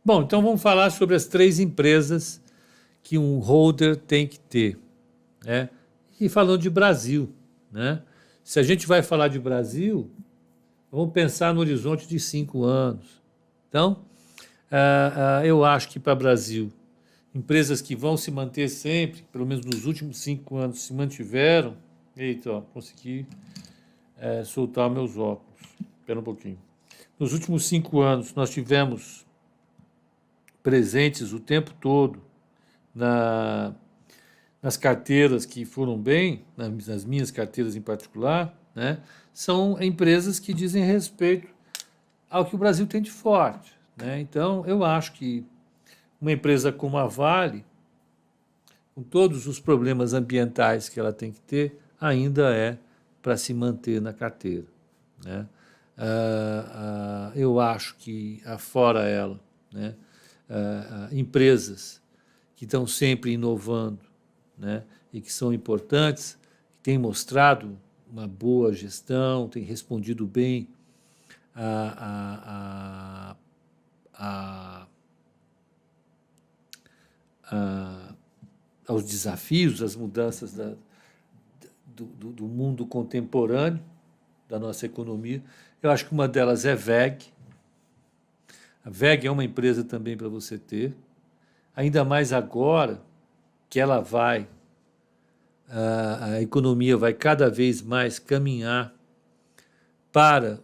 Bom, então vamos falar sobre as 3 empresas que um holder tem que ter, né? E falando de Brasil, né? Se a gente vai falar de Brasil, vamos pensar no horizonte de 5 anos. Então, eu acho que para o Brasil, empresas que vão se manter sempre, pelo menos nos últimos 5 anos, se mantiveram. Eita, ó, consegui soltar meus óculos. Espera um pouquinho. Nos últimos 5 anos, nós tivemos presentes o tempo todo nas carteiras que foram bem, nas minhas carteiras em particular, né, são empresas que dizem respeito ao que o Brasil tem de forte, né? Então, eu acho que uma empresa como a Vale, com todos os problemas ambientais que ela tem que ter, ainda é para se manter na carteira, né? Eu acho que, afora ela, né, empresas que estão sempre inovando, né, e que são importantes, que têm mostrado uma boa gestão, têm respondido bem aos desafios, às mudanças do mundo contemporâneo, da nossa economia. Eu acho que uma delas é VEG. A VEG é uma empresa também para você ter, ainda mais agora que ela a economia vai cada vez mais caminhar para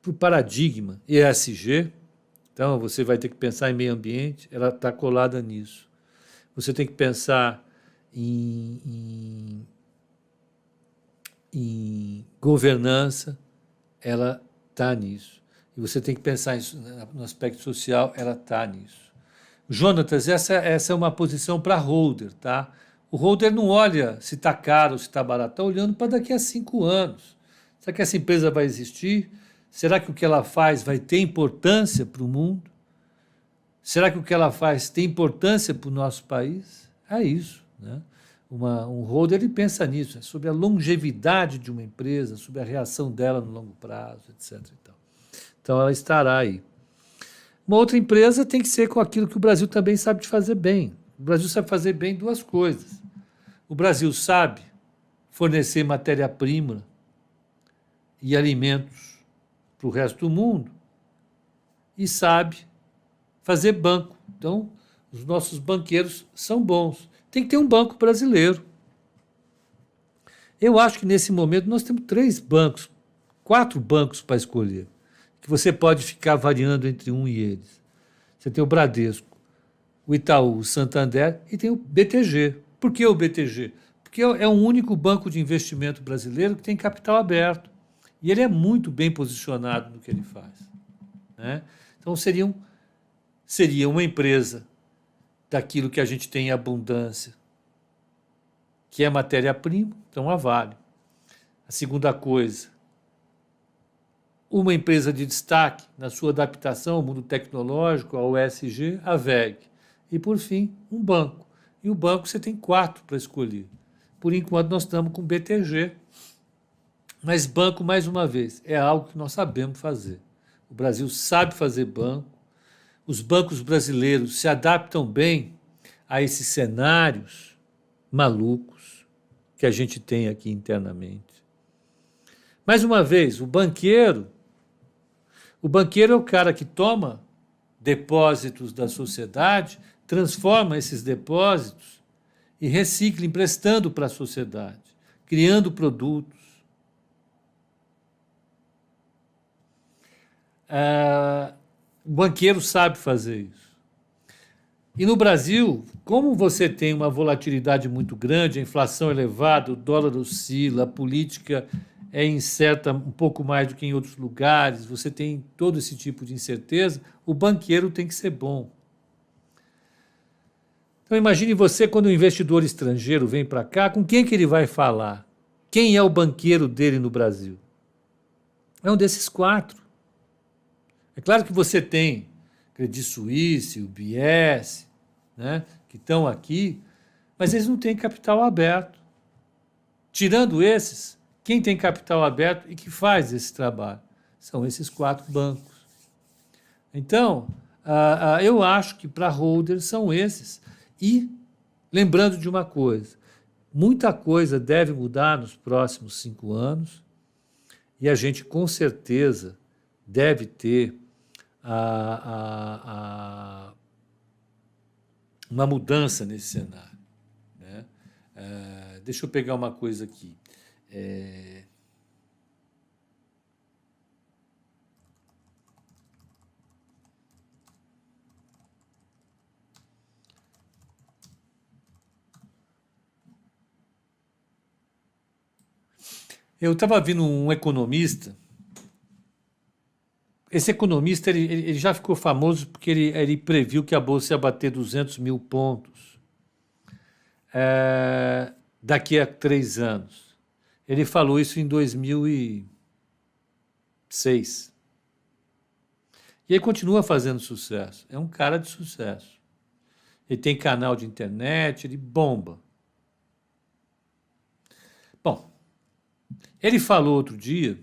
pro paradigma ESG. Então, você vai ter que pensar em meio ambiente, ela está colada nisso. Você tem que pensar em governança, ela está nisso. E você tem que pensar no aspecto social, ela está nisso. Jonatas, essa é uma posição para holder, tá? O holder não olha se está caro ou se está barato, está olhando para daqui a 5 anos. Será que essa empresa vai existir? Será que o que ela faz vai ter importância para o mundo? Será que o que ela faz tem importância para o nosso país? É isso, né? Um holder, ele pensa nisso, sobre a longevidade de uma empresa, sobre a reação dela no longo prazo, etc. Então, ela estará aí. Uma outra empresa tem que ser com aquilo que o Brasil também sabe de fazer bem. O Brasil sabe fazer bem 2 coisas. O Brasil sabe fornecer matéria-prima e alimentos para o resto do mundo e sabe fazer banco. Então, os nossos banqueiros são bons. Tem que ter um banco brasileiro. Eu acho que nesse momento nós temos 3 bancos, 4 bancos para escolher, que você pode ficar variando entre um e eles. Você tem o Bradesco, o Itaú, o Santander e tem o BTG. Por que o BTG? Porque é o único banco de investimento brasileiro que tem capital aberto. E ele é muito bem posicionado no que ele faz, né? Então, seria uma empresa daquilo que a gente tem em abundância, que é matéria-prima, então a Vale. A segunda coisa, uma empresa de destaque na sua adaptação ao mundo tecnológico, ao ESG, a VEG. E, por fim, um banco. E o banco você tem 4 para escolher. Por enquanto, nós estamos com BTG. Mas banco, mais uma vez, é algo que nós sabemos fazer. O Brasil sabe fazer banco. Os bancos brasileiros se adaptam bem a esses cenários malucos que a gente tem aqui internamente. Mais uma vez, o banqueiro é o cara que toma depósitos da sociedade, transforma esses depósitos e recicla, emprestando para a sociedade, criando produtos. O banqueiro sabe fazer isso. E no Brasil, como você tem uma volatilidade muito grande, a inflação elevada, o dólar oscila, a política é incerta um pouco mais do que em outros lugares, você tem todo esse tipo de incerteza, o banqueiro tem que ser bom. Então imagine você quando um investidor estrangeiro vem para cá, com quem que ele vai falar? Quem é o banqueiro dele no Brasil? É um desses 4. É claro que você tem Credit Suisse, UBS, né, que estão aqui, mas eles não têm capital aberto. Tirando esses, quem tem capital aberto e que faz esse trabalho? São esses 4 bancos. Então, eu acho que para holder são esses. E, lembrando de uma coisa, muita coisa deve mudar nos próximos 5 anos e a gente, com certeza, deve ter uma mudança nesse cenário. Né? Deixa eu pegar uma coisa aqui. Eu estava vendo um economista. Esse economista ele já ficou famoso porque ele previu que a Bolsa ia bater 200 mil pontos daqui a 3 anos. Ele falou isso em 2006. E ele continua fazendo sucesso. É um cara de sucesso. Ele tem canal de internet, ele bomba. Bom, ele falou outro dia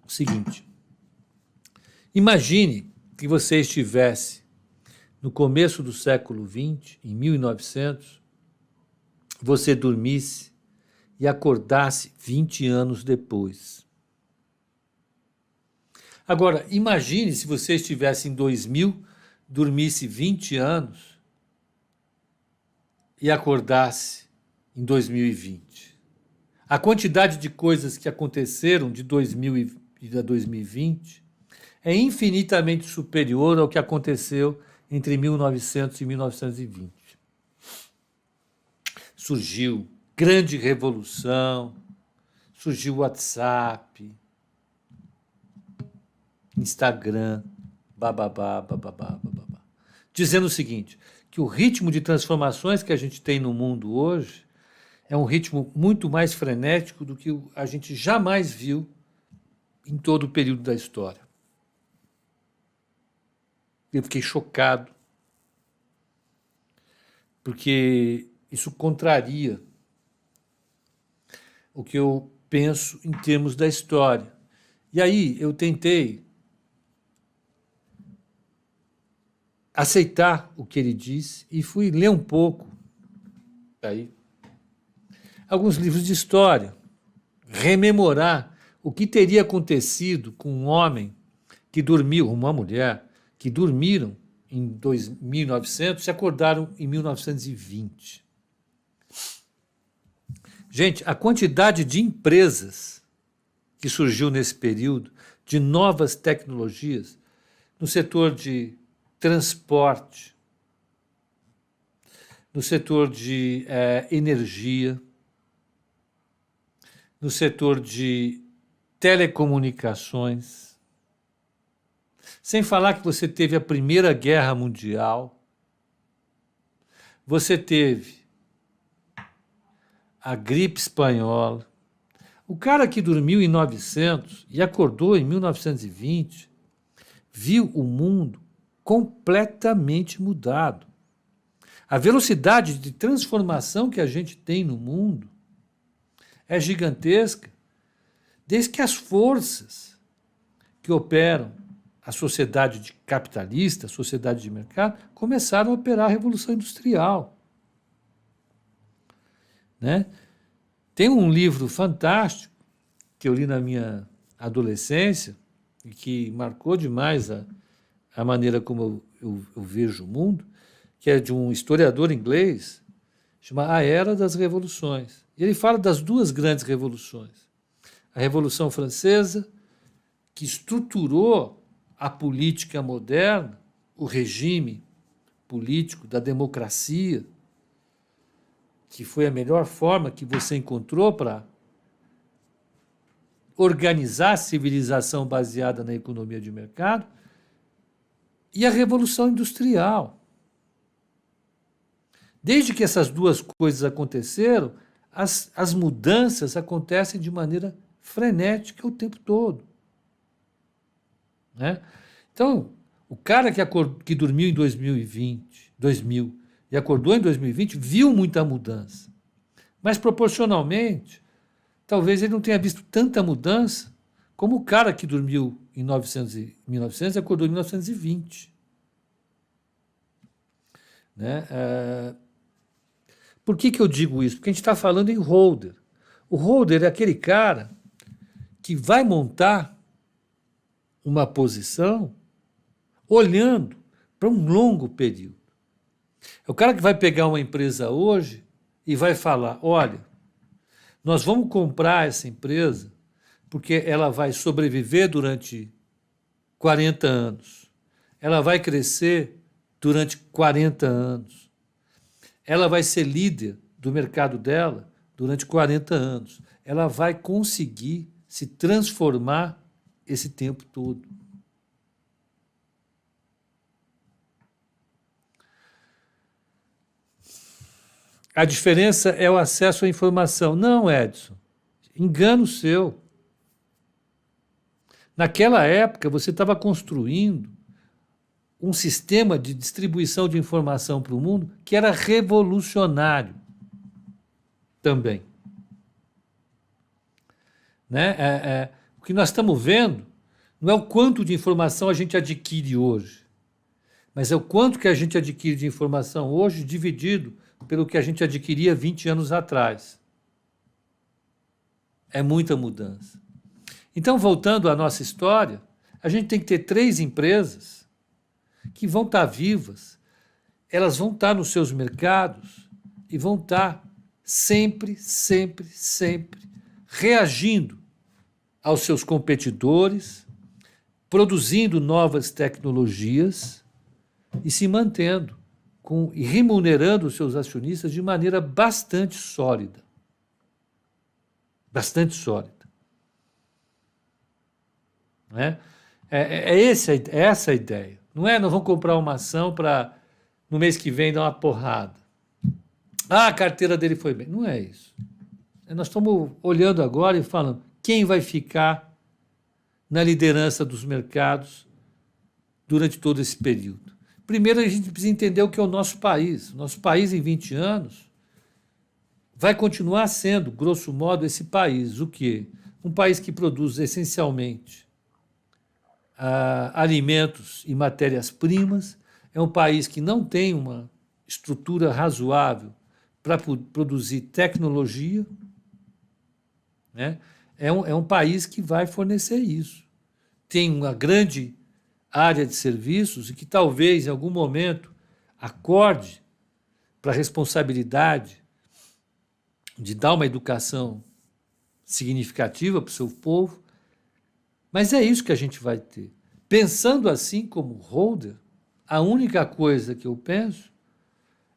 o seguinte: imagine que você estivesse no começo do século XX, em 1900, você dormisse e acordasse 20 anos depois. Agora, imagine se você estivesse em 2000, dormisse 20 anos e acordasse em 2020. A quantidade de coisas que aconteceram de 2000 a 2020 é infinitamente superior ao que aconteceu entre 1900 e 1920. Surgiu grande revolução, surgiu o WhatsApp, Instagram, bababá, bababá, bababá. Dizendo o seguinte, que o ritmo de transformações que a gente tem no mundo hoje é um ritmo muito mais frenético do que a gente jamais viu em todo o período da história. Eu fiquei chocado, porque isso contraria o que eu penso em termos da história. E aí eu tentei aceitar o que ele disse e fui ler um pouco aí alguns livros de história, rememorar o que teria acontecido com um homem que dormiu, uma mulher, que dormiram em 1900 e acordaram em 1920. Gente, a quantidade de empresas que surgiu nesse período, de novas tecnologias, no setor de transporte, no setor de energia, no setor de telecomunicações, sem falar que você teve a Primeira Guerra Mundial, você teve a gripe espanhola. O cara que dormiu em 900 e acordou em 1920 viu o mundo completamente mudado. A velocidade de transformação que a gente tem no mundo é gigantesca, desde que as forças que operam a sociedade capitalista, a sociedade de mercado, começaram a operar a Revolução Industrial. Né? Tem um livro fantástico que eu li na minha adolescência e que marcou demais a maneira como eu vejo o mundo, que é de um historiador inglês, chama A Era das Revoluções. E ele fala das 2 grandes revoluções. A Revolução Francesa, que estruturou a política moderna, o regime político da democracia, que foi a melhor forma que você encontrou para organizar a civilização baseada na economia de mercado, e a Revolução Industrial. Desde que essas 2 coisas aconteceram, as mudanças acontecem de maneira frenética o tempo todo. Né? Então, o cara que dormiu em 2000 e acordou em 2020 viu muita mudança. Mas, proporcionalmente, talvez ele não tenha visto tanta mudança como o cara que dormiu em 1900 e acordou em 1920. Né? Por que eu digo isso? Porque a gente está falando em holder. O holder é aquele cara que vai montar uma posição olhando para um longo período. É o cara que vai pegar uma empresa hoje e vai falar, olha, nós vamos comprar essa empresa porque ela vai sobreviver durante 40 anos. Ela vai crescer durante 40 anos. Ela vai ser líder do mercado dela durante 40 anos. Ela vai conseguir se transformar esse tempo todo. A diferença é o acesso à informação. Não, Edson. Engano seu. Naquela época, você estava construindo um sistema de distribuição de informação para o mundo que era revolucionário também. Né? O que nós estamos vendo não é o quanto de informação a gente adquire hoje, mas é o quanto que a gente adquire de informação hoje dividido pelo que a gente adquiria 20 anos atrás. É muita mudança. Então, voltando à nossa história, a gente tem que ter 3 empresas que vão estar vivas, elas vão estar nos seus mercados e vão estar sempre reagindo aos seus competidores, produzindo novas tecnologias e se mantendo e remunerando os seus acionistas de maneira bastante sólida. Bastante sólida. Né? É essa a ideia. Não é, nós vamos comprar uma ação para no mês que vem dar uma porrada. Ah, a carteira dele foi bem. Não é isso. Nós estamos olhando agora e falando quem vai ficar na liderança dos mercados durante todo esse período. Primeiro, a gente precisa entender o que é o nosso país. O nosso país, em 20 anos, vai continuar sendo, grosso modo, esse país. O quê? Um país que produz essencialmente alimentos e matérias-primas, é um país que não tem uma estrutura razoável para produzir tecnologia, né? É um país que vai fornecer isso. Tem uma grande área de serviços e que talvez, em algum momento, acorde para a responsabilidade de dar uma educação significativa para o seu povo, mas é isso que a gente vai ter. Pensando assim como holder, a única coisa que eu penso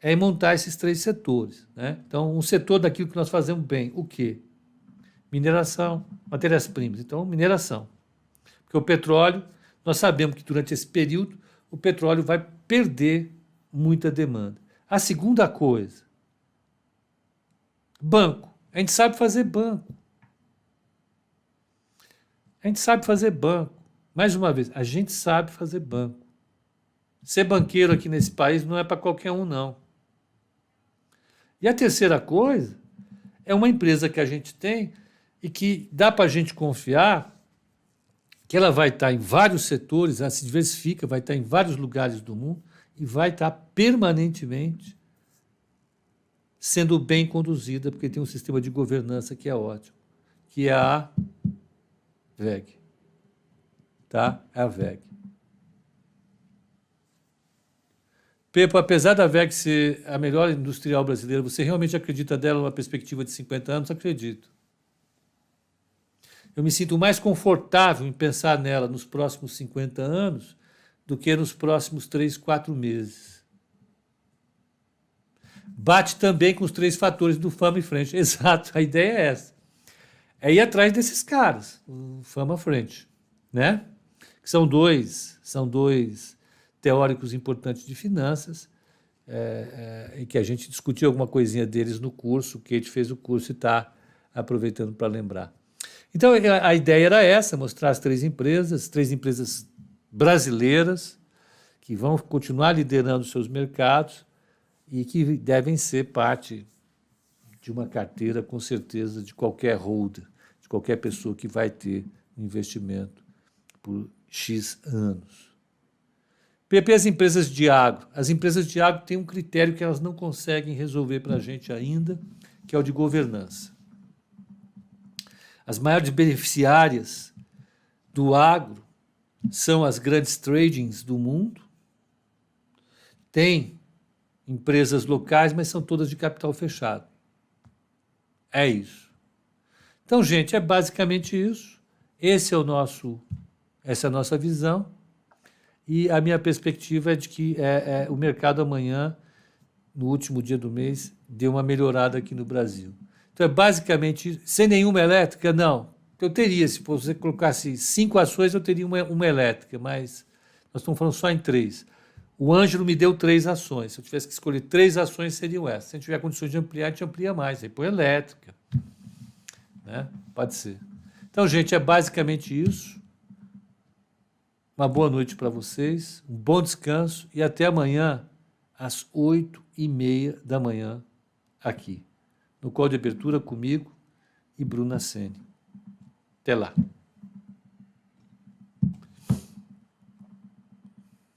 é em montar esses 3 setores. Né? Então, um setor daquilo que nós fazemos bem, o quê? Mineração, matérias-primas. Então, mineração. Porque o petróleo, nós sabemos que durante esse período, o petróleo vai perder muita demanda. A segunda coisa, banco. A gente sabe fazer banco. A gente sabe fazer banco. Mais uma vez, a gente sabe fazer banco. Ser banqueiro aqui nesse país não é para qualquer um, não. E a terceira coisa é uma empresa que a gente tem e que dá para a gente confiar que ela vai estar em vários setores, ela se diversifica, vai estar em vários lugares do mundo e vai estar permanentemente sendo bem conduzida, porque tem um sistema de governança que é ótimo, que é a VEG. Tá? É a VEG. Pepo, apesar da VEG ser a melhor industrial brasileira, você realmente acredita dela numa perspectiva de 50 anos? Acredito. Eu me sinto mais confortável em pensar nela nos próximos 50 anos do que nos próximos 3, 4 meses. Bate também com os 3 fatores do Fama e Frente. Exato, a ideia é essa. É ir atrás desses caras, o Fama Frente, né? Que são dois teóricos importantes de finanças, e que a gente discutiu alguma coisinha deles no curso, o Kate fez o curso e está aproveitando para lembrar. Então, a ideia era essa, mostrar as 3 empresas brasileiras, que vão continuar liderando seus mercados e que devem ser parte de uma carteira, com certeza, de qualquer holder, de qualquer pessoa que vai ter investimento por X anos. PP, as empresas de agro. As empresas de agro têm um critério que elas não conseguem resolver para a gente ainda, que é o de governança. As maiores beneficiárias do agro são as grandes tradings do mundo. Tem empresas locais, mas são todas de capital fechado. É isso. Então, gente, é basicamente isso. Essa é a nossa visão. E a minha perspectiva é de que o mercado amanhã, no último dia do mês, deu uma melhorada aqui no Brasil. Então, é basicamente isso. Sem nenhuma elétrica, não. Eu teria, se você colocasse 5 ações, eu teria uma elétrica, mas nós estamos falando só em 3. O Ângelo me deu 3 ações. Se eu tivesse que escolher 3 ações, seriam essas. Se a gente tiver condições de ampliar, a gente amplia mais. Aí põe elétrica. Né? Pode ser. Então, gente, é basicamente isso. Uma boa noite para vocês, um bom descanso e até amanhã, às 8h30 da manhã, aqui, no call de abertura comigo e Bruna Sene. Até lá.